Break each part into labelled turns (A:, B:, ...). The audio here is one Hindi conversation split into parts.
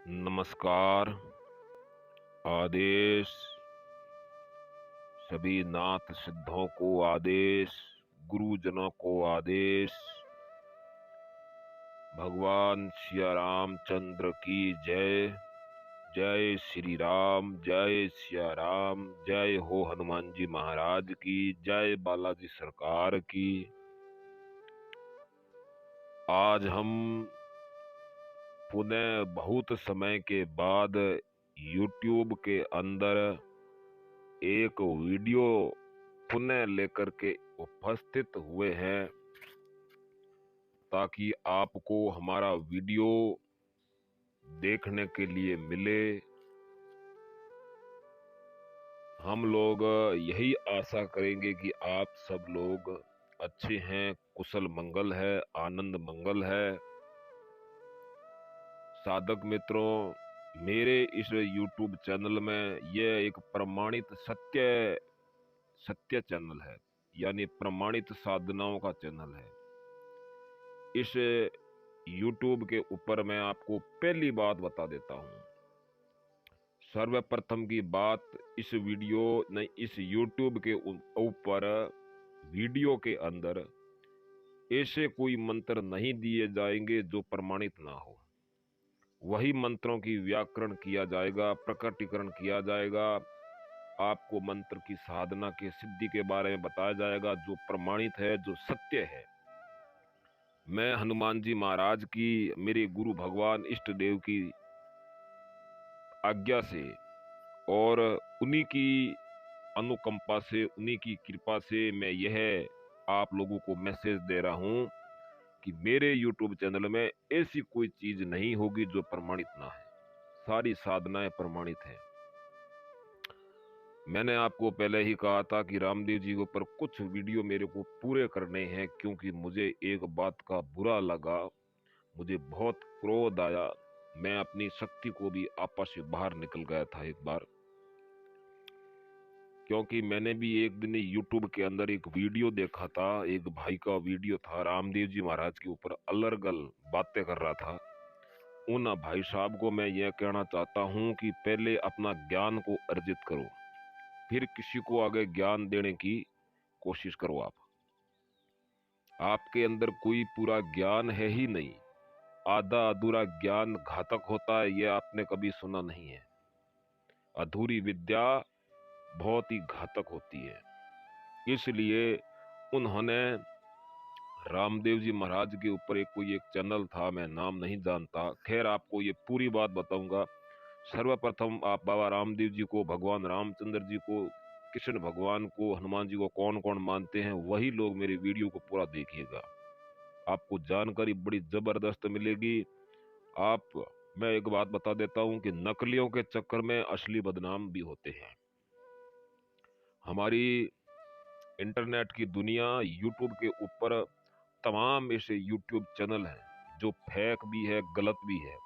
A: नमस्कार। आदेश। सभी नाथ सिद्धों को आदेश। गुरुजनों को आदेश। भगवान सिया रामचंद्र की जय। जय श्री राम, जय सिया राम, जय हो हनुमान जी महाराज की, जय बालाजी सरकार की। आज हम पुनः बहुत समय के बाद YouTube के अंदर एक वीडियो पुनः लेकर के उपस्थित हुए हैं, ताकि आपको हमारा वीडियो देखने के लिए मिले। हम लोग यही आशा करेंगे कि आप सब लोग अच्छे हैं, कुशल मंगल है, आनंद मंगल है। साधक मित्रों, मेरे इस YouTube चैनल में यह एक प्रमाणित सत्य चैनल है, यानी प्रमाणित साधनाओं का चैनल है। इस YouTube के ऊपर मैं आपको पहली बात बता देता हूं। सर्वप्रथम की बात, इस YouTube के ऊपर वीडियो के अंदर ऐसे कोई मंत्र नहीं दिए जाएंगे जो प्रमाणित ना हो। वही मंत्रों की व्याकरण किया जाएगा, प्रकटीकरण किया जाएगा। आपको मंत्र की साधना के सिद्धि के बारे में बताया जाएगा जो प्रमाणित है, जो सत्य है। मैं हनुमान जी महाराज की, मेरे गुरु भगवान इष्ट देव की आज्ञा से और उन्हीं की अनुकंपा से, उन्हीं की कृपा से मैं यह आप लोगों को मैसेज दे रहा हूं कि मेरे YouTube चैनल में ऐसी कोई चीज नहीं होगी जो प्रमाणित ना है। सारी साधनाएं प्रमाणित हैं। मैंने आपको पहले ही कहा था कि रामदेव जी के ऊपर कुछ वीडियो मेरे को पूरे करने हैं, क्योंकि मुझे एक बात का बुरा लगा, मुझे बहुत क्रोध आया। मैं अपनी शक्ति को भी आपस से बाहर निकल गया था एक बार, क्योंकि मैंने भी एक दिन YouTube के अंदर एक वीडियो देखा था। एक भाई का वीडियो था, रामदेव जी महाराज के ऊपर अलरगल बातें कर रहा था। उन भाई साहब को मैं यह कहना चाहता हूं कि पहले अपना ज्ञान को अर्जित करो, फिर किसी को आगे ज्ञान देने की कोशिश करो। आपके अंदर कोई पूरा ज्ञान है ही नहीं। आधा अधूरा ज्ञान घातक होता है, यह आपने कभी सुना नहीं है। अधूरी विद्या बहुत ही घातक होती है। इसलिए उन्होंने रामदेव जी महाराज के ऊपर कोई एक चैनल था, मैं नाम नहीं जानता, खैर आपको ये पूरी बात बताऊंगा। सर्वप्रथम आप बाबा रामदेव जी को, भगवान रामचंद्र जी को, कृष्ण भगवान को, हनुमान जी को कौन कौन मानते हैं, वही लोग मेरे वीडियो को पूरा देखिएगा। आपको जानकारी बड़ी जबरदस्त मिलेगी। मैं एक बात बता देता हूं कि नकलियों के चक्कर में असली बदनाम भी होते हैं। हमारी इंटरनेट की दुनिया, यूट्यूब के ऊपर तमाम ऐसे यूट्यूब चैनल हैं जो फेक भी है, गलत भी है,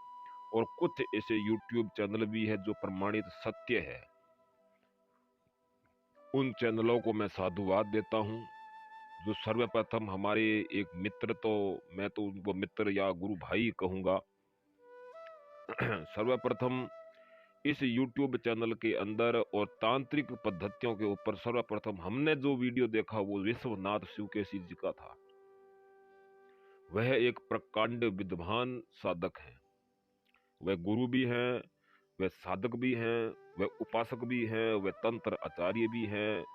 A: और कुछ ऐसे यूट्यूब चैनल भी है जो प्रमाणित सत्य है। उन चैनलों को मैं साधुवाद देता हूं। जो सर्वप्रथम हमारे एक मित्र, तो मैं तो उनको मित्र या गुरु भाई कहूंगा, सर्वप्रथम इस YouTube चैनल के अंदर और तांत्रिक पद्धतियों के ऊपर सर्वप्रथम हमने जो वीडियो देखा वो विश्वनाथ शिवकेशी जी का था। वह एक प्रकांड विद्वान साधक हैं। वह गुरु भी हैं, वह साधक भी हैं, वह उपासक भी हैं, वह तंत्र आचार्य भी हैं।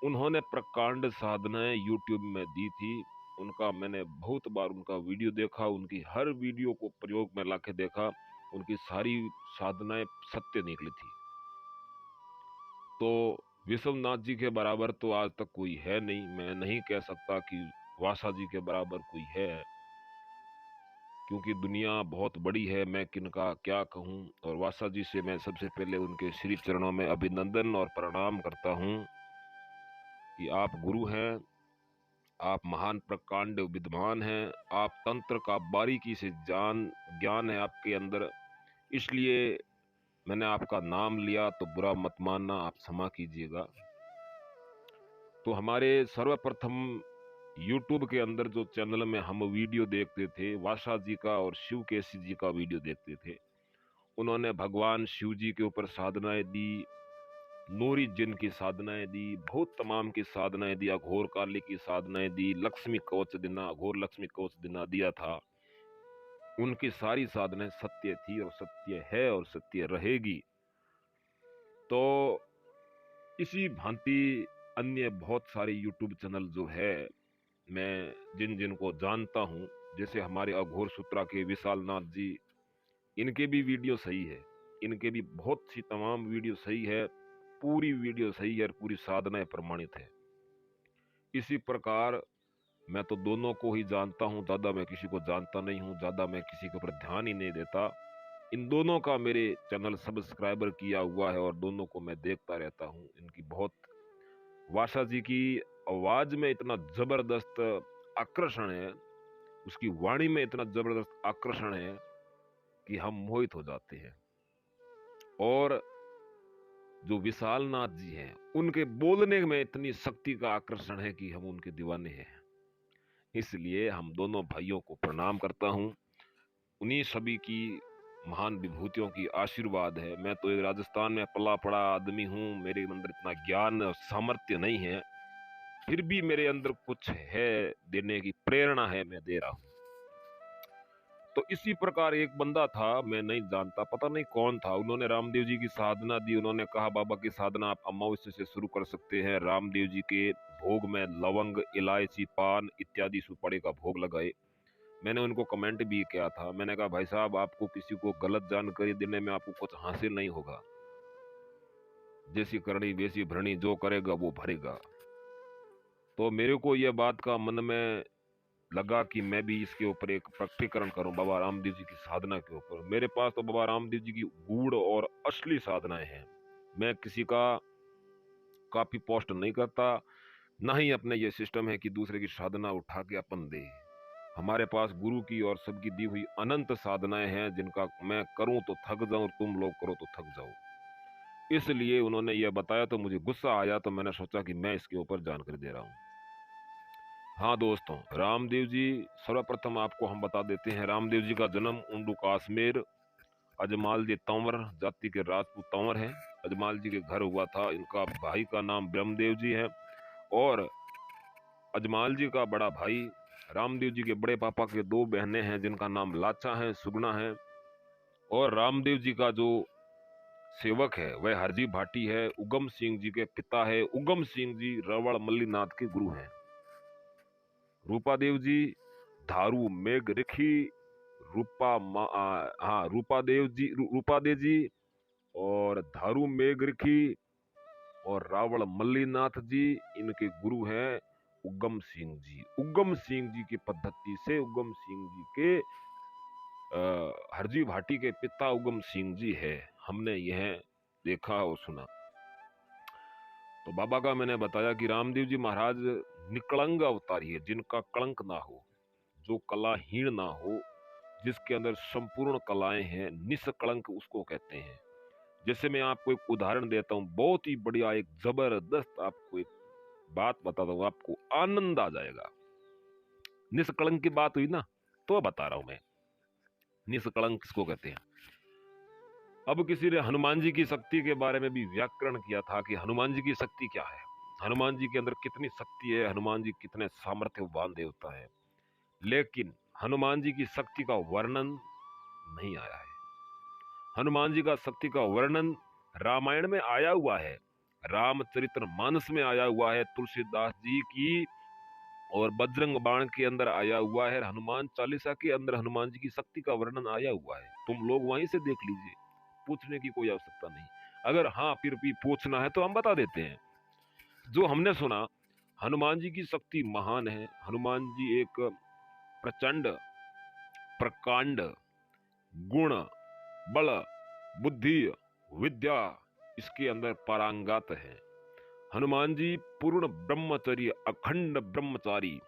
A: उन्होंने प्रकांड साधनाएं YouTube में दी थी। उनका मैंने बहुत बार उनका वीडियो देखा, उनकी हर वीडियो को प्रयोग में लाके देखा, उनकी सारी साधनाएं सत्य निकली थी। तो विश्वनाथ जी के बराबर तो आज तक कोई है नहीं। मैं नहीं कह सकता कि वासा जी के बराबर कोई है, क्योंकि दुनिया बहुत बड़ी है, मैं किनका क्या कहूँ। और वासा जी से मैं सबसे पहले उनके श्री चरणों में अभिनंदन और प्रणाम करता हूँ कि आप गुरु हैं, आप महान प्रकांड विद्वान हैं, आप तंत्र का बारीकी से ज्ञान है आपके अंदर। इसलिए मैंने आपका नाम लिया, तो बुरा मत मानना, आप क्षमा कीजिएगा। तो हमारे सर्वप्रथम YouTube के अंदर जो चैनल में हम वीडियो देखते थे, वासा जी का और शिवकेशी जी का वीडियो देखते थे, उन्होंने भगवान शिव जी के ऊपर साधनाएं दी, नूरी जिन की साधनाएं दी, बहुत तमाम की साधनाएं दी, अघोर काली की साधनाएं दी, लक्ष्मी कवच देना, अघोर लक्ष्मी कवच देना दिया था। उनकी सारी साधनाएं सत्य थी और सत्य है और सत्य रहेगी। तो इसी भांति अन्य बहुत सारे यूट्यूब चैनल जो है, मैं जिन जिन को जानता हूँ, जैसे हमारे अघोर सूत्रा के विशाल नाथ जी, इनके भी वीडियो सही है, इनके भी बहुत सी तमाम वीडियो सही है, पूरी वीडियो सही है और पूरी साधनाएं प्रमाणित है। इसी प्रकार मैं तो दोनों को ही जानता हूँ, ज्यादा मैं किसी को जानता नहीं हूँ, ज्यादा मैं किसी के ऊपर ध्यान ही नहीं देता। इन दोनों का मेरे चैनल सब्सक्राइबर किया हुआ है और दोनों को मैं देखता रहता हूँ। इनकी बहुत, वाशा जी की आवाज में इतना जबरदस्त आकर्षण है, उसकी वाणी में इतना जबरदस्त आकर्षण है कि हम मोहित हो जाते हैं। और जो विशाल नाथ जी हैं, उनके बोलने में इतनी शक्ति का आकर्षण है कि हम उनके दीवाने हैं। इसलिए हम दोनों भाइयों को प्रणाम करता हूं। उन्हीं सभी की महान विभूतियों की आशीर्वाद है। मैं तो एक राजस्थान में पला पड़ा आदमी हूं, मेरे अंदर इतना ज्ञान और सामर्थ्य नहीं है, फिर भी मेरे अंदर कुछ है, देने की प्रेरणा है, मैं दे रहा हूं। तो इसी प्रकार एक बंदा था, मैं नहीं जानता, पता नहीं कौन था, उन्होंने रामदेव जी की साधना दी। उन्होंने कहा बाबा की साधना आप अमावस्या से शुरू कर सकते हैं। रामदेव जी के भोग में लवंग, इलायची, पान इत्यादि सुपारी का भोग लगाए। मैंने उनको कमेंट भी किया था, मैंने कहा भाई साहब, आपको किसी को गलत जानकारी देने में आपको कुछ हासिल नहीं होगा। जैसी करनी वैसी भरनी, जो करेगा वो भरेगा। तो मेरे को यह बात का मन में लगा कि मैं भी इसके ऊपर एक प्रकटीकरण करूं, बाबा रामदेव जी की साधना के ऊपर। मेरे पास तो बाबा रामदेव जी की गूढ़ और असली साधनाएं हैं। मैं किसी का कॉपी पोस्ट नहीं करता, ना ही अपने ये सिस्टम है कि दूसरे की साधना उठा के अपन दे। हमारे पास गुरु की और सबकी दी हुई अनंत साधनाएं हैं, जिनका मैं करूं तो थक जाऊं, तुम लोग करो तो थक जाओ। इसलिए उन्होंने यह बताया तो मुझे गुस्सा आया, तो मैंने सोचा कि मैं इसके ऊपर जानकारी दे रहा हूं। हाँ दोस्तों, रामदेव जी, सर्वप्रथम आपको हम बता देते हैं, रामदेव जी का जन्म उंडू काश्मीर अजमाल जी तंवर जाति के राजपूत तंवर हैं, अजमाल जी के घर हुआ था। इनका भाई का नाम ब्रह्मदेव जी है और अजमाल जी का बड़ा भाई, रामदेव जी के बड़े पापा के दो बहनें हैं जिनका नाम लाचा है, सुगना है। और रामदेव जी का जो सेवक है वह हरजी भाटी है, उगम सिंह जी के पिता है। उगम सिंह जी रवड़ मल्लीनाथ के गुरु हैं। रूपा देव जी धारू मेघ रिखी, रूपा देव जी और धारू मेघ रिखी और रावण मल्लीनाथ जी, इनके गुरु हैं उगम सिंह जी। उगम सिंह जी की पद्धति से उगम सिंह जी के हरजी भाटी के पिता उगम सिंह जी है, हमने यह देखा और सुना। तो बाबा का मैंने बताया कि रामदेव जी महाराज निकलंग अवतारी है, जिनका कलंक ना हो, जो कलाहीन ना हो, जिसके अंदर संपूर्ण कलाएं हैं, निष्कलंक उसको कहते हैं। जैसे मैं आपको एक उदाहरण देता हूं, बहुत ही बढ़िया, एक जबरदस्त आपको एक बात बताता हूं, आपको आनंद आ जाएगा। निष्कलंक की बात हुई ना, तो बता रहा हूं मैं निष्कलंक किसको कहते हैं। अब किसी ने हनुमान जी की शक्ति के बारे में भी व्याकरण किया था कि हनुमान जी की शक्ति क्या है, हनुमान जी के अंदर कितनी शक्ति है, हनुमान जी कितने सामर्थ्यवान देवता है। लेकिन हनुमान जी की शक्ति का वर्णन नहीं आया है। हनुमान जी का शक्ति का वर्णन रामायण में आया हुआ है, रामचरितमानस में आया हुआ है, तुलसीदास जी की और बजरंग बाण के अंदर आया हुआ है, हनुमान चालीसा के अंदर हनुमान जी की शक्ति का वर्णन आया हुआ है। तुम लोग वहीं से देख लीजिए, पूछने की कोई आवश्यकता नहीं। अगर हाँ फिर भी पूछना है तो हम बता देते हैं। जो हमने सुना, हनुमान जी की शक्ति महान है। हनुमान जी एक प्रचंड, प्रकांड, गुण, बल, बुद्धि, विद्या इसके अंदर पारंगत है। हनुमान जी पूर्ण ब्रह्मचर्य, अखंड ब्रह्मचारी,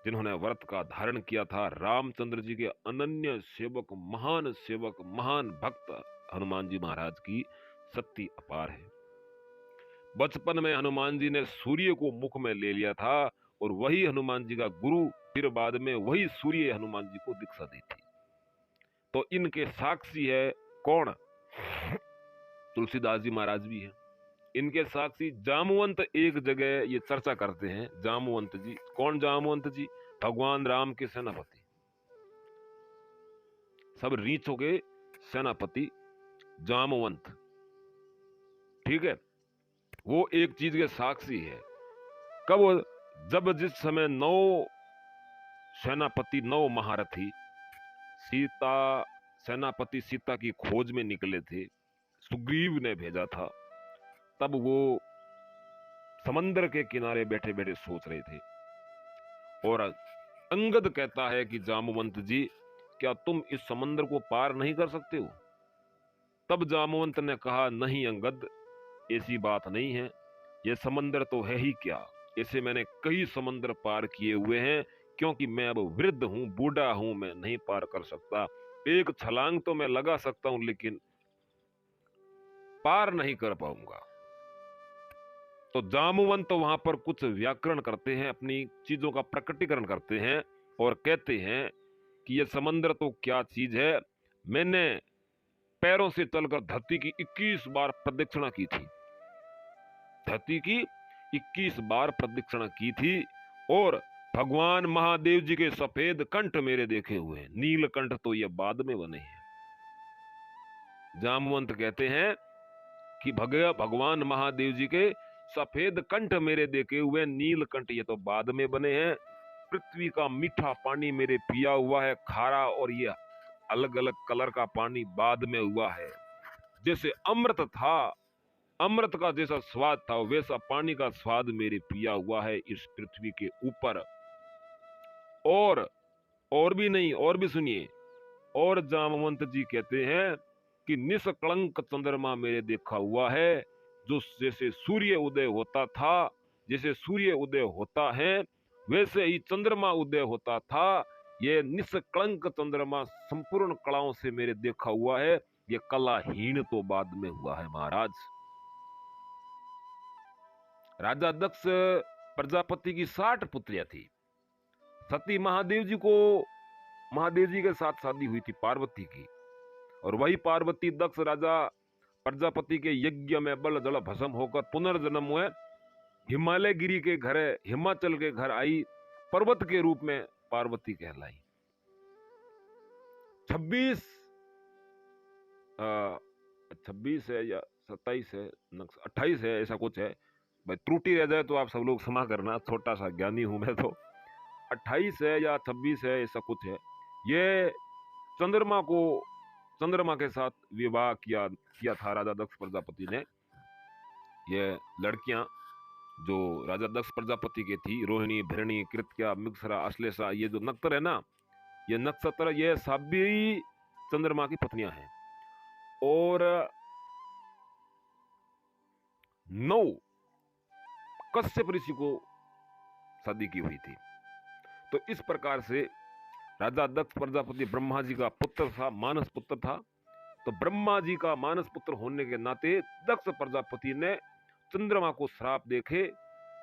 A: जिन्होंने व्रत का धारण किया था, रामचंद्र जी के अनन्य सेवक, महान भक्त हनुमान जी महाराज की शक्ति अपार है। बचपन में हनुमान जी ने सूर्य को मुख में ले लिया था और वही हनुमान जी का गुरु, फिर बाद में वही सूर्य हनुमान जी को दीक्षा दी थी। तो इनके साक्षी है कौन? तुलसीदास जी महाराज भी है। इनके साक्षी जामवंत एक जगह ये चर्चा करते हैं। जामवंत जी कौन? जामवंत जी भगवान राम के सेनापति, सब रीछों के सेनापति जामवंत, ठीक है। वो एक चीज के साक्षी है। कब? जब जिस समय 9 सेनापति, 9 महारथी सीता, सेनापति सीता की खोज में निकले थे, सुग्रीव ने भेजा था, तब वो समंदर के किनारे बैठे बैठे सोच रहे थे। और अंगद कहता है कि जामवंत जी, क्या तुम इस समंदर को पार नहीं कर सकते हो? तब जामवंत ने कहा, नहीं अंगद, ऐसी बात नहीं है। ये समंदर तो है ही क्या, ऐसे मैंने कई समंदर पार किए हुए हैं, क्योंकि मैं अब वृद्ध हूं, बूढ़ा हूं, मैं नहीं पार कर सकता। एक छलांग तो मैं लगा सकता हूं, लेकिन पार नहीं कर पाऊंगा। तो जामवंत वहां पर कुछ व्याकरण करते हैं, अपनी चीजों का प्रकटीकरण करते हैं और कहते हैं कि यह समंदर तो क्या चीज है। मैंने पैरों से चलकर धरती की 21 बार प्रदक्षिणा की थी, धरती की 21 बार प्रदक्षिणा की थी, और भगवान महादेव जी के सफेद कंठ मेरे देखे हुए हैं। नीलकंठ तो ये बाद में बने हैं। जामवंत कहते हैं कि भगवान महादेव जी के सफेद कंठ मेरे देखे हुए, नीलकंठ ये तो बाद में बने हैं। पृथ्वी का मीठा पानी मेरे पिया हुआ है, खारा और ये अलग अलग कलर का पानी बाद में हुआ है। जैसे अमृत था, अमृत का जैसा स्वाद था, वैसा पानी का स्वाद मेरे पिया हुआ है इस पृथ्वी के ऊपर। और भी नहीं, और भी सुनिए। और जामवंत जी कहते हैं कि निष्कलंक चंद्रमा मेरे देखा हुआ है, जो जैसे सूर्य उदय होता था, जैसे सूर्य उदय होता है वैसे ही चंद्रमा उदय होता था। ये निष्कलंक चंद्रमा संपूर्ण कलाओं से मेरे देखा हुआ है। ये कलाहीन तो बाद में हुआ है महाराज। राजा दक्ष प्रजापति की 60 पुत्रियां थी। सती महादेव जी के साथ शादी हुई थी पार्वती की, और वही पार्वती दक्ष राजा प्रजापति के यज्ञ में बल जल भस्म होकर पुनर्जन्म हुए हिमालय गिरी के घर, हिमाचल के घर आई, पर्वत के रूप में पार्वती कहलाई। 26 है या 27 है, 28 है, ऐसा कुछ है भाई, त्रुटि रह जाए तो आप सब लोग क्षमा करना, छोटा सा ज्ञानी हूं मैं तो। 28 है या 26 है, ऐसा कुछ है। ये चंद्रमा के साथ विवाह किया था राजा दक्ष प्रजापति ने। ये लड़कियां जो राजा दक्ष प्रजापति के थी, रोहिणी, भरणी, कृत्या, मिक्सरा, अश्लेषा, ये जो नक्षत्र है ना, ये नक्षत्र, ये सभी चंद्रमा की पत्नियां हैं। और 9 कश्यप ऋषि को शादी की हुई थी। तो इस प्रकार से राजा दक्ष प्रजापति ब्रह्मा जी का पुत्र था, मानस पुत्र था। तो ब्रह्मा जी का मानस पुत्र होने के नाते दक्ष प्रजापति ने चंद्रमा को श्राप देखे।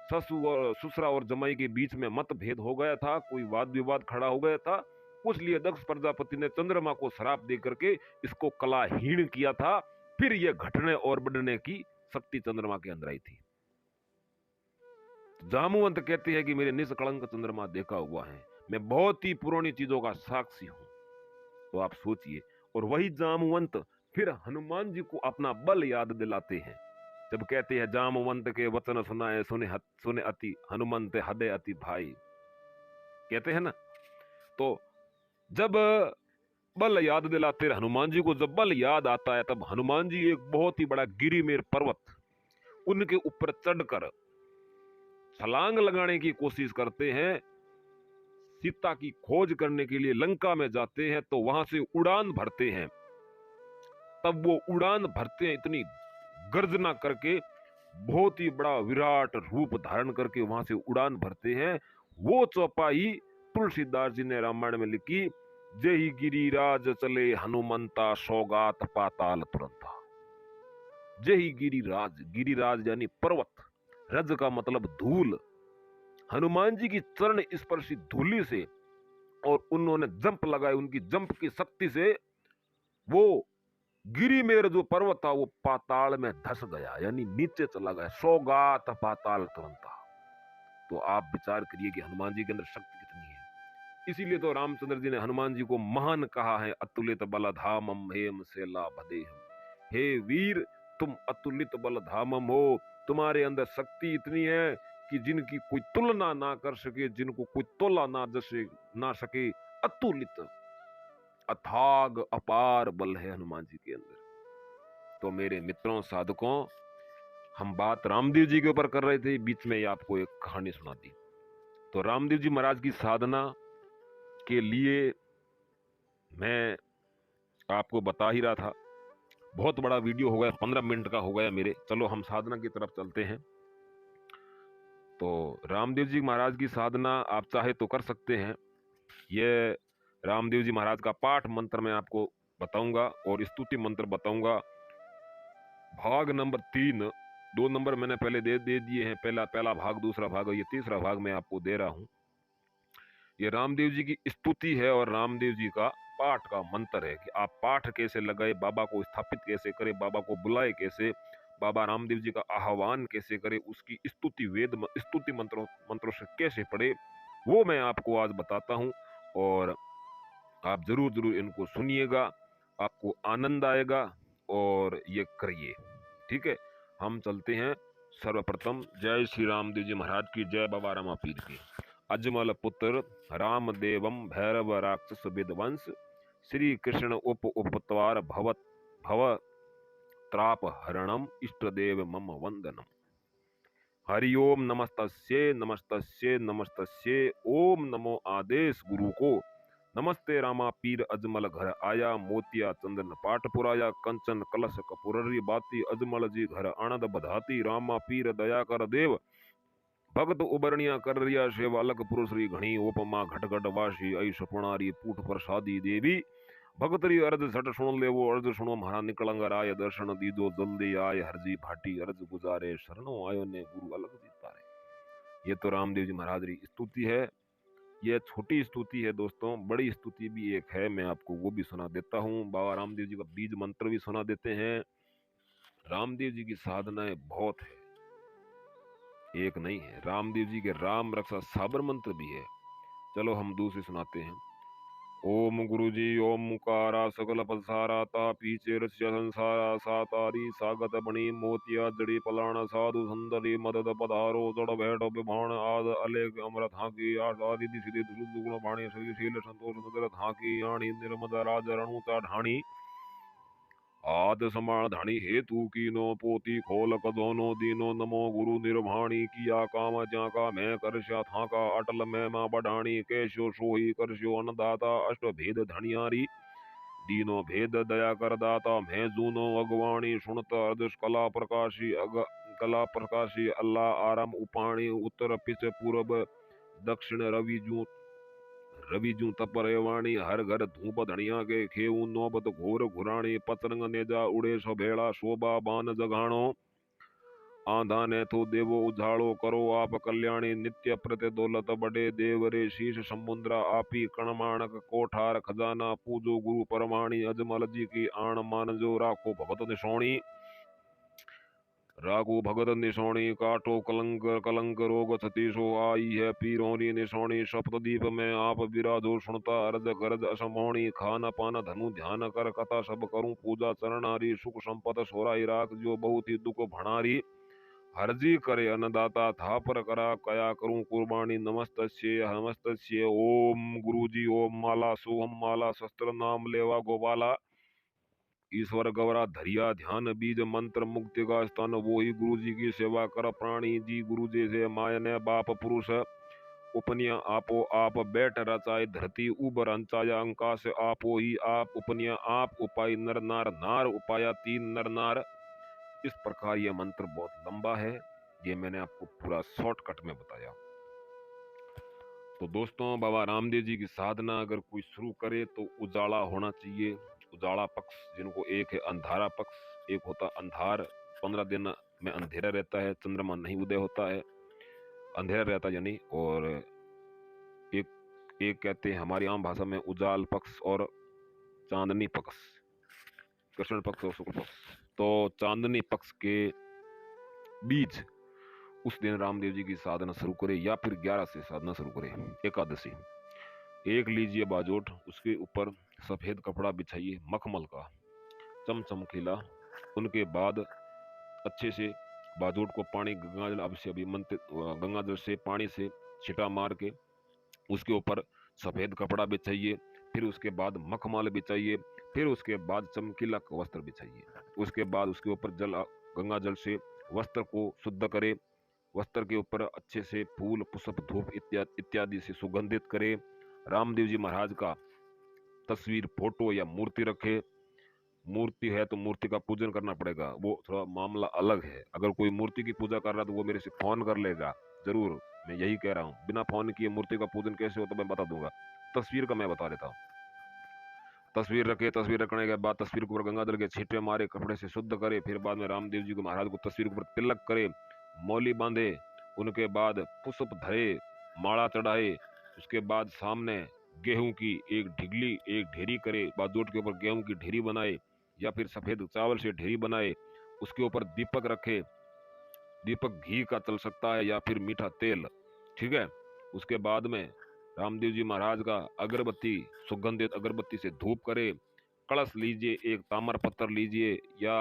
A: ससुरा और जमाई के बीच में मतभेद हो गया था, कोई वाद विवाद खड़ा हो गया था, उसलिए दक्ष प्रजापति ने चंद्रमा को श्राप दे करके इसको कलाहीन किया था। फिर यह घटने और बढ़ने की शक्ति चंद्रमा के अंदर आई थी। जामवंत कहते हैं कि मेरे निष्कलंक चंद्रमा देखा हुआ है, मैं बहुत ही पुरानी चीजों का साक्षी हूं। तो आप सोचिए, और वही जामवंत फिर हनुमान जी को अपना बल याद दिलाते हैं, जब कहते हैं जामवंत के वचन सुनाए सुने अति, हनुमंत हृदय अति भाई, कहते हैं ना। तो जब बल याद दिलाते हनुमान जी को, जब बल याद आता है, तब हनुमान जी एक बहुत ही बड़ा गिरिमेर पर्वत, उनके ऊपर चढ़कर छलांग लगाने की कोशिश करते हैं। सीता की खोज करने के लिए लंका में जाते हैं, तो वहां से उड़ान भरते हैं। तब वो उड़ान भरते हैं इतनी गर्जना करके, बहुत ही बड़ा विराट रूप धारण करके वहां से उड़ान भरते हैं। वो चौपाई तुलसीदास जी ने रामायण में लिखी, जय गिरिराज चले हनुमंता, सौगात पाताल तुरंता। जय गिरिराज, गिरिराज यानी पर्वत, रज का मतलब धूल। हनुमान जी की चरण स्पर्शी धूली से, और उन्होंने जंप लगाए, उनकी जंप की शक्ति से वो गिरिमेर जो पर्वत था वो पाताल में धस गया, यानी नीचे चला गया। सौगात पाताल तरंता। तो आप विचार करिए कि हनुमान जी के अंदर शक्ति कितनी है। इसीलिए तो रामचंद्र जी ने हनुमान जी को महान कहा है। अतुलित बल धामम हेम से लाभदेहम। हे वीर, तुम अतुलित बल धामम हो, तुम्हारे अंदर शक्ति इतनी है कि जिनकी कोई तुलना ना कर सके, जिनको कोई तोला ना सके। अतुलित, अथाग, अपार बल है हनुमान जी के अंदर। तो मेरे मित्रों, साधकों, हम बात रामदेव जी के ऊपर कर रहे थे, बीच में आपको एक कहानी सुना दी। तो रामदेव जी महाराज की साधना के लिए मैं आपको बता ही रहा था। बहुत बड़ा वीडियो हो गया, 15 मिनट का हो गया मेरे। चलो हम साधना की तरफ चलते हैं। तो रामदेव जी महाराज की साधना आप चाहे तो कर सकते हैं। ये रामदेव जी महाराज का पाठ मंत्र मैं आपको बताऊंगा और स्तुति मंत्र बताऊंगा। भाग नंबर 3, 2 नंबर मैंने पहले दे दिए हैं। पहला भाग, दूसरा भाग, ये तीसरा भाग मैं आपको दे रहा हूं। ये रामदेव जी की स्तुति है और रामदेव जी का पाठ का मंत्र है कि आप पाठ कैसे लगाए, बाबा को स्थापित कैसे करें, बाबा को बुलाए कैसे, बाबा रामदेव जी का आह्वान कैसे करें, उसकी स्तुति स्तुति मंत्रों से कैसे पढ़े, वो मैं आपको आज बताता हूं। और आप जरूर जरूर इनको सुनिएगा, आपको आनंद आएगा और ये करिए। ठीक है, हम चलते हैं। सर्वप्रथम जय श्री रामदेव जी महाराज की जय, बाबा रामा पीर की। अजमल पुत्र रामदेवम भैरव राक्षस विध्वंस, श्री कृष्ण उपत्वार भव त्राप हरणम, इष्ट देव मम वंदनम। हरि ओम नमस्तस्ये नमस्तस्ये नमस्तस्ये। ओम नमो आदेश गुरु को। नमस्ते रामा पीर अजमल घर आया, मोतिया चंदन पाठ पुराया, कंचन कलश कपूररी बाती, अजमल जी घर आनंद बधाती, रामा पीर दया कर देव, भगत उबरनिया कर रिया सेवा, अलग पुरुष री घणी उपमा घट वासी, ऐ सपुणारी पूठ प्रसादी देवी, भगतरी अर्ज सट सुन ले वो अर्ज सुनो, महारा निकलंग राय दर्शन दीदो जल्दी आए, हरजी भाटी अर्ज गुजारे, शरणों आयो ने गुरु अलग जी तारे। ये तो रामदेव जी महाराज री स्तुति है। यह छोटी स्तुति है दोस्तों, बड़ी स्तुति भी एक है, मैं आपको वो भी सुना देता हूँ। बाबा रामदेव जी का बीज मंत्र भी सुना देते हैं। रामदेव जी की साधनाएं बहुत है, एक नहीं है। रामदेव जी के राम रक्षा साबर मंत्र भी है। चलो हम दूसरे सुनाते हैं। ओम गुरु जी ओम मुकारा, सकल पसारा तापी चेरस्य संसारा, सातारी सागत बणी मोतिया, जड़ी पलाण साधु सुंदरी, मदद पधारो जड़ बैठ विभाण, आद अलेख अमृत हाकी, आदि दिशि दुगुण बाणी, शील संतोष नदरत हाकी, याणी निर्मद राज रणुता ढाणी, आद समाण धनी हेतु कीनो, पोती खोलक दोनों दीनो, नमो गुरु निर्भाणी, किया काम जाका मैं करश्या थाका, अटल मैं मां बढ़ाणी, कैश्यो सोही करश्यो अन्नदाता, अष्ट भेद धनियारी, दीनो भेद दया कर दाता, मैं जूनो अगवाणी, सुनत अर्दश कला प्रकाशी, अल्लाह आरम उपाणी, उत्तर पिछ पूरब दक्षिण रवि जू तप रेवाणी, हर घर धूप धनिया के खेऊ, नौबत घोर घुराणी, पतरंग नेजा उड़े भेड़ा, शोभा बान जगाणो, आंधा ने तो देवो उजाड़ो, करो आप कल्याणी, नित्य प्रति दौलत बड़े देव रे, शीश समुद्रा आपी, कणमाणक कोठार खजाना, पूजो गुरु परमाणी, अजमल जी की आण मान जो, राखो भगत निशोणी, राघु भगत निशोणी, काटो कलंक कलंक रोग सतीशो, आई है पीरोनी निशोणी, सप्तदीप में आप विराजो, सुनता अर्ज गरज असमोणी, खान पान धनु ध्यान कर कथा सब करूं, पूजा चरणारी, सुख संपत सोराई राख, जो बहुत ही दुख भणारी, हरजी करे अन्नदाता, था पर करा कया करूं कुर्बानी, नमस्तस्ये ओम गुरु जी ओम माला, सोहम माला, शस्त्र नाम लेवा गोपाला, ईश्वर गौरा धरिया ध्यान बीज मंत्र, मुक्ति का स्थान वो ही, गुरु जी की सेवा कर प्राणी जी, गुरु जी से मायने बाप पुरुष, उपनिया आपो आप, बैठ रचाए धरती उबर अंचाया, अंकाश आपो ही आप, उपनिया आप, उपाय नर नार, नार उपाया तीन नर नार। इस प्रकार यह मंत्र बहुत लंबा है, ये मैंने आपको पूरा शॉर्टकट में बताया। तो दोस्तों, बाबा रामदेव जी की साधना अगर कोई शुरू करे तो उजाला होना चाहिए। उजाला पक्ष, जिनको एक है अंधारा पक्ष, एक होता अंधार, 15 दिन में अंधेरा रहता है, चंद्रमा नहीं उदय होता है, अंधेरा रहता यानी। और एक कहते हैं हमारी आम भाषा में उजाल पक्ष और चांदनी पक्ष। कृष्ण पक्ष और शुक्ल पक्ष। तो चांदनी पक्ष के बीच उस दिन रामदेव जी की साधना शुरू करे, या फिर 11 से साधना शुरू करे। एकादशी, एक लीजिए बाजोट, उसके ऊपर सफेद कपड़ा बिछाइए मखमल का चमचमकीला। उनके बाद अच्छे से बाजोट को पानी गंगाजल अवश्य अभिमंत्रित गंगाजल से पानी से छिटा मार के उसके ऊपर सफेद कपड़ा बिछाइए। फिर उसके बाद मखमल बिछाइए। फिर उसके बाद चमकीला वस्त्र बिछाइए। उसके बाद उसके ऊपर गंगा जल से वस्त्र को शुद्ध करे। वस्त्र के ऊपर अच्छे से फूल पुष्प धूप इत्यादि से सुगंधित करे। रामदेव जी महाराज का तस्वीर फोटो या मूर्ति रखे। मूर्ति है तो मूर्ति का पूजन करना पड़ेगा, वो थोड़ा मामला अलग है। अगर कोई मूर्ति की पूजा कर रहा है तो वो मेरे से फोन कर लेगा जरूर, मैं यही कह रहा हूँ। बिना फोन किए मूर्ति का पूजन कैसे हो तो मैं बता दूंगा। तस्वीर का मैं बता देता हूँ। तस्वीर रखे, तस्वीर रखने के बाद तस्वीर के ऊपर गंगा जल के छींटे मारे, कपड़े से शुद्ध करे। फिर बाद में रामदेव जी को महाराज को तस्वीर के ऊपर तिलक करे, मौली बांधे। उनके बाद पुष्प धरे, माला चढ़ाए। उसके बाद सामने गेहूं की एक ढिगली एक ढेरी करे, बाजोट के ऊपर गेहूं की ढेरी बनाए या फिर सफेद चावल से ढेरी बनाए। उसके ऊपर दीपक रखे, दीपक घी का चल सकता है या फिर मीठा तेल, ठीक है। उसके बाद में रामदेव जी महाराज का अगरबत्ती, सुगंधित अगरबत्ती से धूप करे। कलश लीजिए, एक ताम्र पत्थर लीजिए या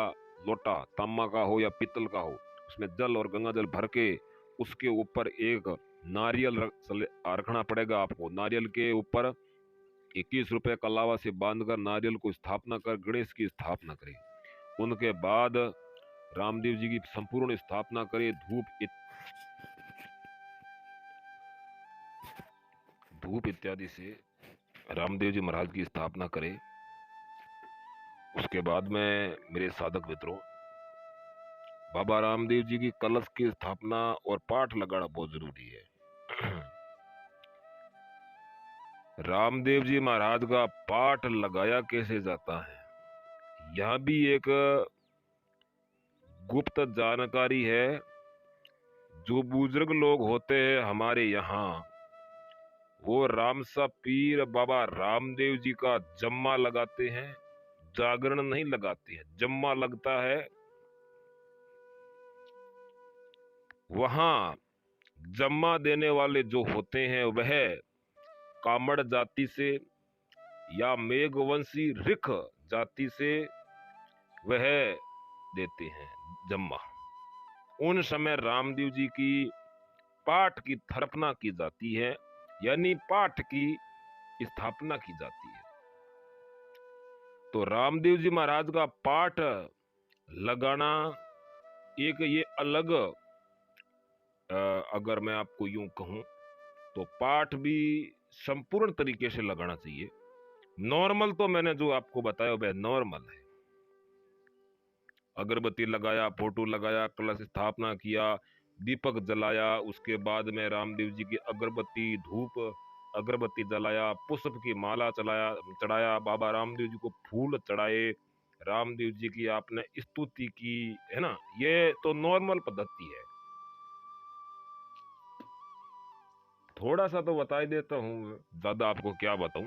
A: लोटा, तांबा का हो या पीतल का हो, उसमें जल और गंगा जल भर के उसके ऊपर एक नारियल रखना पड़ेगा आपको। नारियल के ऊपर 21 रुपए का लावा से बांधकर नारियल को स्थापना कर गणेश की स्थापना करे। उनके बाद रामदेव जी की संपूर्ण स्थापना करे। धूप इत्यादि से रामदेव जी महाराज की स्थापना करे। उसके बाद में मेरे साधक मित्रों, बाबा रामदेव जी की कलश की स्थापना और पाठ लगाना बहुत जरूरी है। रामदेव जी महाराज का पाठ लगाया कैसे जाता है, यह भी एक गुप्त जानकारी है। जो बुजुर्ग लोग होते हैं हमारे यहाँ, वो रामसा पीर बाबा रामदेव जी का जम्मा लगाते हैं, जागरण नहीं लगाते हैं, जम्मा लगता है। वहां जम्मा देने वाले जो होते हैं वह कामड़ जाति से या मेघवंशी रिख जाति से वह देते हैं जम्मा। उन समय रामदेव जी की पाठ की स्थापना की जाती है, यानी पाठ की स्थापना की जाती है। तो रामदेव जी महाराज का पाठ लगाना एक ये अलग, अगर मैं आपको यूं कहूं तो पाठ भी संपूर्ण तरीके से लगाना चाहिए। नॉर्मल तो मैंने जो आपको बताया वह नॉर्मल है। अगरबत्ती लगाया, फोटो लगाया, कलश स्थापना किया, दीपक जलाया। उसके बाद में रामदेव जी की अगरबत्ती धूप अगरबत्ती जलाया, पुष्प की माला चढ़ाया, बाबा रामदेव जी को फूल चढ़ाए, रामदेव जी की आपने स्तुति की, है ना। ये तो नॉर्मल पद्धति है। थोड़ा सा तो बता ही देता हूँ, ज्यादा आपको क्या बताऊं,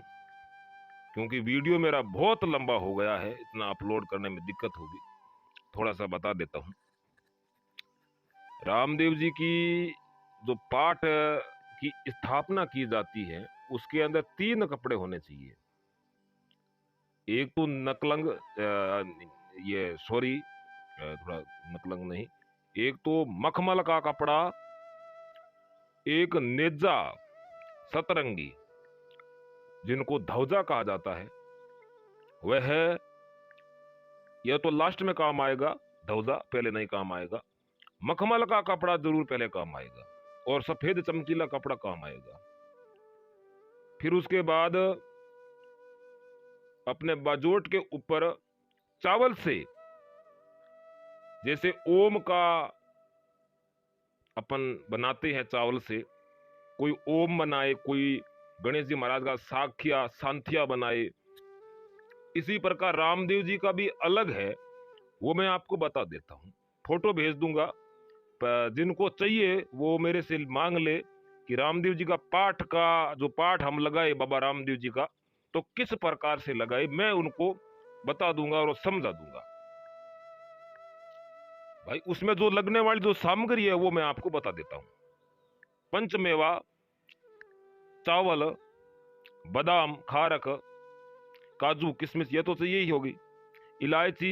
A: क्योंकि वीडियो मेरा बहुत लंबा हो गया है, इतना अपलोड करने में दिक्कत होगी। थोड़ा सा बता देता हूं। रामदेव जी की जो पाठ की स्थापना की जाती है, उसके अंदर 3 कपड़े होने चाहिए। एक तो नकलंग, ये सॉरी, थोड़ा नकलंग नहीं, एक तो मखमल का कपड़ा, एक नेजा सतरंगी जिनको धौजा कहा जाता है, वह यह तो लास्ट में काम आएगा, धौजा पहले नहीं काम आएगा। मखमल का कपड़ा जरूर पहले काम आएगा और सफेद चमकीला कपड़ा काम आएगा। फिर उसके बाद अपने बाजोट के ऊपर चावल से, जैसे ओम का अपन बनाते हैं चावल से, कोई ओम बनाए, कोई गणेश जी महाराज का साखिया सांथिया बनाए, इसी प्रकार रामदेव जी का भी अलग है, वो मैं आपको बता देता हूं। फोटो भेज दूंगा, जिनको चाहिए वो मेरे से मांग ले कि रामदेव जी का पाठ जो पाठ हम लगाए बाबा रामदेव जी का, तो किस प्रकार से लगाए, मैं उनको बता दूंगा और समझा दूंगा। भाई उसमें जो लगने वाली जो सामग्री है वो मैं आपको बता देता हूं। पंचमेवा, चावल, बादाम, खारक, काजू, किशमिश, ये तो चाहिए ही होगी। इलायची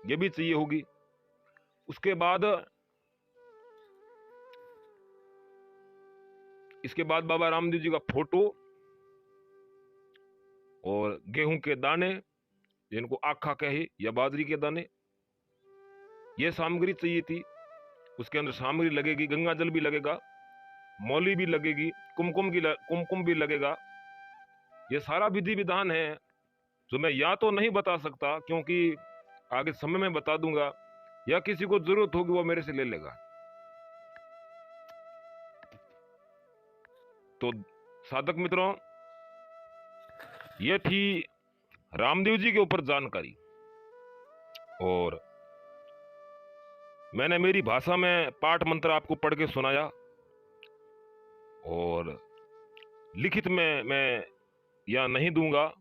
A: ये भी चाहिए होगी। उसके बाद बाबा रामदेव जी का फोटो और गेहूं के दाने, जिनको आखा कहे, या बाजरी के दाने, ये सामग्री चाहिए थी। उसके अंदर सामग्री लगेगी, गंगा जल भी लगेगा, मौली भी लगेगी, कुमकुम भी लगेगा। ये सारा विधि विधान है जो मैं या तो नहीं बता सकता, क्योंकि आगे समय में बता दूंगा, या किसी को जरूरत होगी वो मेरे से ले लेगा। तो साधक मित्रों, ये थी रामदेव जी के ऊपर जानकारी, और मैंने मेरी भाषा में पाठ मंत्र आपको पढ़ के सुनाया, और लिखित में मैं या नहीं दूंगा।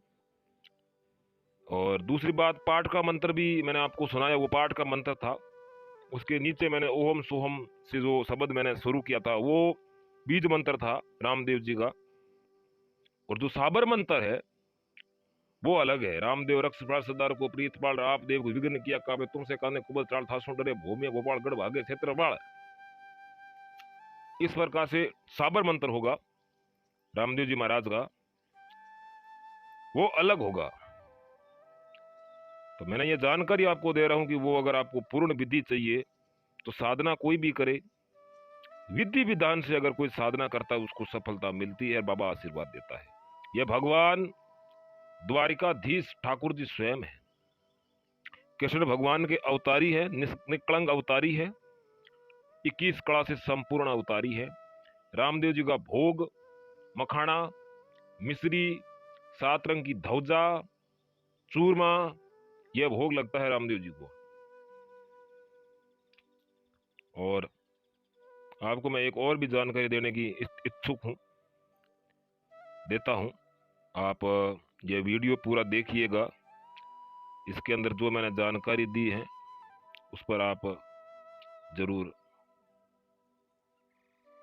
A: और दूसरी बात, पाठ का मंत्र भी मैंने आपको सुनाया, वो पाठ का मंत्र था, उसके नीचे मैंने ओम सोहम से जो शब्द मैंने शुरू किया था वो बीज मंत्र था रामदेव जी का। और जो साबर मंत्र है वो अलग है। रामदेव रक्ष प्राण सदार को प्रीत पाल, आप देव को विघ्न किया काबे, तुमसे काने कुबल चाल था डरे, भूमि भोपाल गढ़ भागे क्षेत्र बाल। इस प्रकार से साबर मंत्र होगा रामदेव जी महाराज का, वो अलग होगा। तो मैंने ये जानकारी आपको दे रहा हूं कि वो अगर आपको पूर्ण विधि चाहिए तो साधना कोई भी करे, विधि विधान से अगर कोई साधना करता है उसको सफलता मिलती है, बाबा आशीर्वाद देता है। यह भगवान द्वारिकाधीश ठाकुर जी स्वयं है, कृष्ण भगवान के अवतारी है, निष्कलंक अवतारी है, 21 कला से संपूर्ण अवतारी है। रामदेव जी का भोग मखाना, मिश्री, 7 रंग की ध्वजा, चूरमा, यह भोग लगता है रामदेव जी को। और आपको मैं एक और भी जानकारी देने की इच्छुक हूं, देता हूं। आप ये वीडियो पूरा देखिएगा, इसके अंदर जो मैंने जानकारी दी है उस पर आप जरूर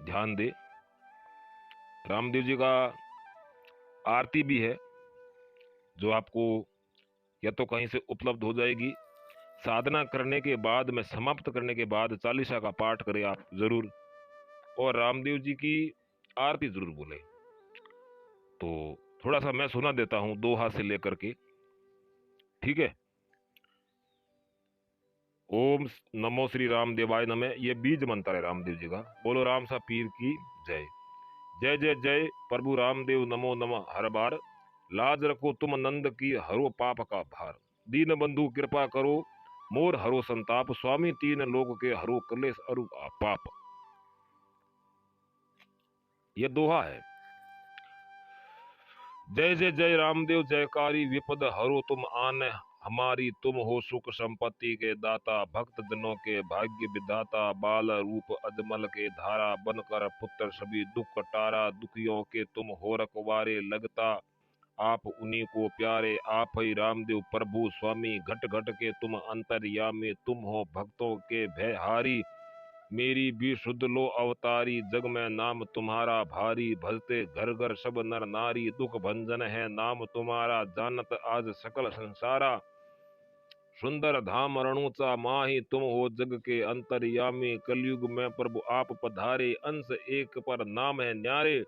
A: ध्यान दें। रामदेव जी का आरती भी है जो आपको या तो कहीं से उपलब्ध हो जाएगी, साधना करने के बाद में, समाप्त करने के बाद चालीसा का पाठ करें आप जरूर, और रामदेव जी की आरती जरूर बोले। तो थोड़ा सा मैं सुना देता हूं दोहा से लेकर के, ठीक है। ओम नमो श्री रामदेवाय नमः, ये बीज मंत्र है रामदेव जी का। बोलो राम सा पीर की जय। जय जय जय प्रभु रामदेव, नमो नमः हर बार, लाज रखो तुम नंद की, हरो पाप का भार। दीन बंधु कृपा करो, मोर हरो संताप, स्वामी तीन लोक के हरो कलेश अरु पाप। ये दोहा है। जय जय जय रामदेव जयकारी, विपद हरो तुम आन हमारी, तुम हो सुख संपत्ति के दाता, भक्त जनों के भाग्य विधाता, बाल रूप अजमल के धारा, बनकर पुत्र सभी दुख टारा, दुखियों के तुम हो रखवारे लगता, आप उन्हीं को प्यारे, आप ही रामदेव प्रभु स्वामी, घट घट के तुम अंतर्यामी, तुम हो भक्तों के भयहारी, मेरी भी शुद्ध लो अवतारी, जग में नाम तुम्हारा भारी, भजते घर घर सब नर नारी, दुख भंजन है नाम तुम्हारा, जानत आज सकल संसारा, सुंदर धाम रणुचा माही, तुम हो जग के अंतर्यामी, कलयुग में प्रभु आप पधारे, अंश एक पर नाम है न्यारे,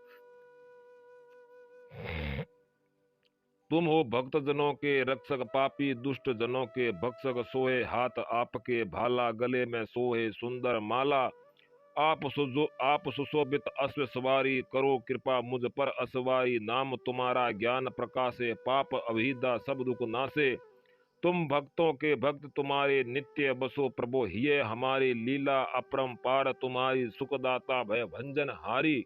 A: तुम हो भक्त जनों के रक्षक, पापी दुष्ट जनों के भक्षक, सोहे हाथ आपके भाला, गले में सोहे सुंदर माला, आप सुशोभित अश्व सवारी, करो कृपा मुझ पर असवारी, नाम तुम्हारा ज्ञान प्रकाशे, पाप अभिदा सब दुख नासे, तुम भक्तों के भक्त तुम्हारे नित्य बसो प्रभु, हिये हमारी लीला अपरंपार, तुम्हारी सुखदाता भय भंजन हारी।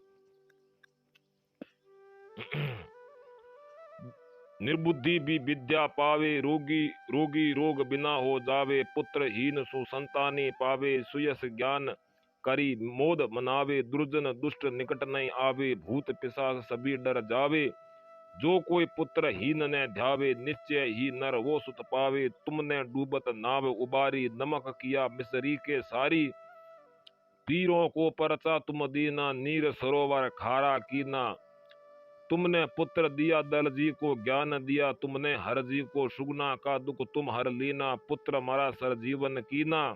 A: निर्बुद्धि भी विद्या पावे, रोगी रोग बिना हो जावे, पुत्रहीन सुसंतानी पावे, सुयस ज्ञान करी मोद मनावे, दुर्जन दुष्ट निकट नहीं आवे, भूत पिशाच सभी डर जावे, जो कोई पुत्र हीन ने ध्यावे, निश्चय ही नर वो सुत पावे। तुमने डूबत नाव उबारी, नमक किया मिसरी के सारी। पीरों को परचा तुम दीना, नीर सरोवर खारा कीना। तुमने पुत्र दिया दल जी को, ज्ञान दिया तुमने हर जी को। सुगना का दुख तुम हर लीना, पुत्र मरा सर जीवन कीना।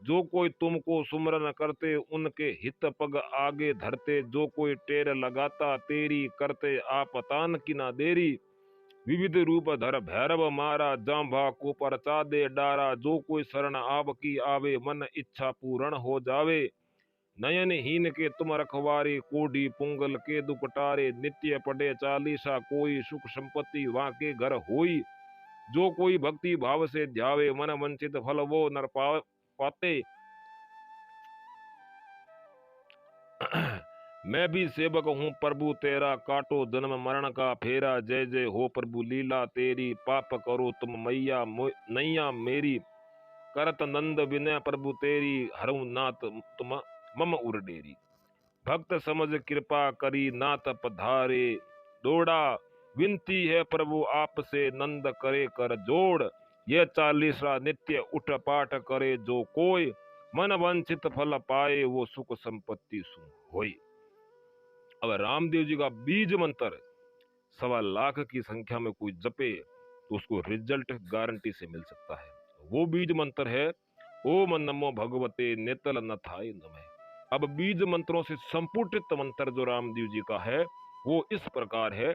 A: जो कोई तुमको सुमरन करते, उनके हित पग आगे धरते। जो कोई टेर लगाता, तेरी करते आप तान की ना देरी। विविध रूप धर भैरव मारा, जांभा को परचा दे डारा। जो कोई शरण आप की आवे, मन इच्छा पूर्ण हो जावे। नयनहीन के तुम रखवारे, कोढ़ी पुंगल के दुकटारे। नित्य पढ़े चालीसा, कोई सुख संपत्ति वहां के घर होई। जो कोई भक्ति भाव से ध्यावे, मन वंचित फल वो नर पाते। मैं भी सेवक हूँ प्रभु तेरा, काटो जन्म मरण का फेरा। जय जय हो प्रभु लीला तेरी, पाप करो तुम मैया नैया मेरी। करत नंद विनय प्रभु तेरी, हरऊ नाथ तुम मम उर डेरी। भक्त समझ कृपा करी, नाथ पधारे दौड़ा। विनती है प्रभु आपसे, नंद करे कर जोड़। ये चालीसा नित्य उठ पाठ करे, जो कोई मन वांछित फल पाए, वो सुख संपत्ति सु होई। अब रामदेव जी का बीज मंत्र 1.25 लाख की संख्या में कोई जपे तो उसको रिजल्ट गारंटी से मिल सकता है। वो बीज मंत्र है ओम नमो भगवते नेतल नथाय नमः। अब बीज मंत्रों से संपुटित मंत्र जो रामदेव जी का है वो इस प्रकार है।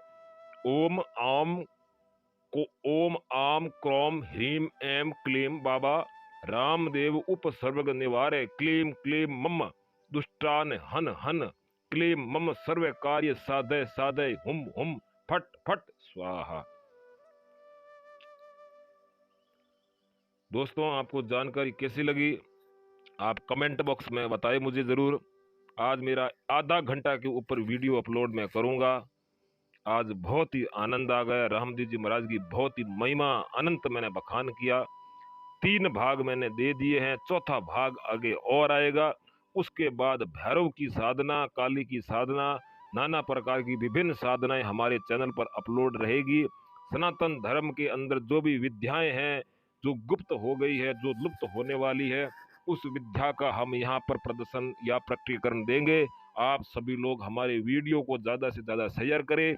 A: ओम आम को ओम आम क्रोम ह्रीम एम क्लीम बाबा रामदेव उपसर्ग निवारे। क्लीम क्लीम मम दुष्टान हन हन। क्लीम मम सर्व कार्य साधय साधय। हुम हुम फट फट स्वाहा। दोस्तों आपको जानकारी कैसी लगी आप कमेंट बॉक्स में बताएं मुझे जरूर। आज मेरा आधा घंटा के ऊपर वीडियो अपलोड मैं करूंगा। आज बहुत ही आनंद आ गया। रामदेव जी महाराज की बहुत ही महिमा अनंत मैंने बखान किया। 3 भाग मैंने दे दिए हैं, चौथा भाग आगे और आएगा। उसके बाद भैरव की साधना, काली की साधना, नाना प्रकार की विभिन्न साधनाएं हमारे चैनल पर अपलोड रहेगी। सनातन धर्म के अंदर जो भी विद्याएं हैं जो गुप्त हो गई है, जो लुप्त होने वाली है, उस विद्या का हम यहाँ पर प्रदर्शन या प्रकटीकरण देंगे। आप सभी लोग हमारे वीडियो को ज़्यादा से ज़्यादा शेयर करें,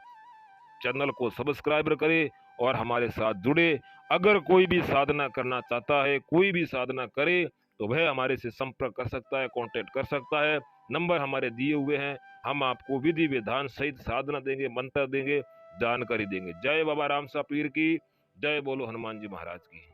A: चैनल को सब्सक्राइब करें और हमारे साथ जुड़े। अगर कोई भी साधना करना चाहता है, कोई भी साधना करे तो वह हमारे से संपर्क कर सकता है, कांटेक्ट कर सकता है। नंबर हमारे दिए हुए हैं। हम आपको विधि विधान सहित साधना देंगे, मंत्र देंगे, जानकारी देंगे। जय बाबा रामसा पीर की जय। बोलो हनुमान जी महाराज की।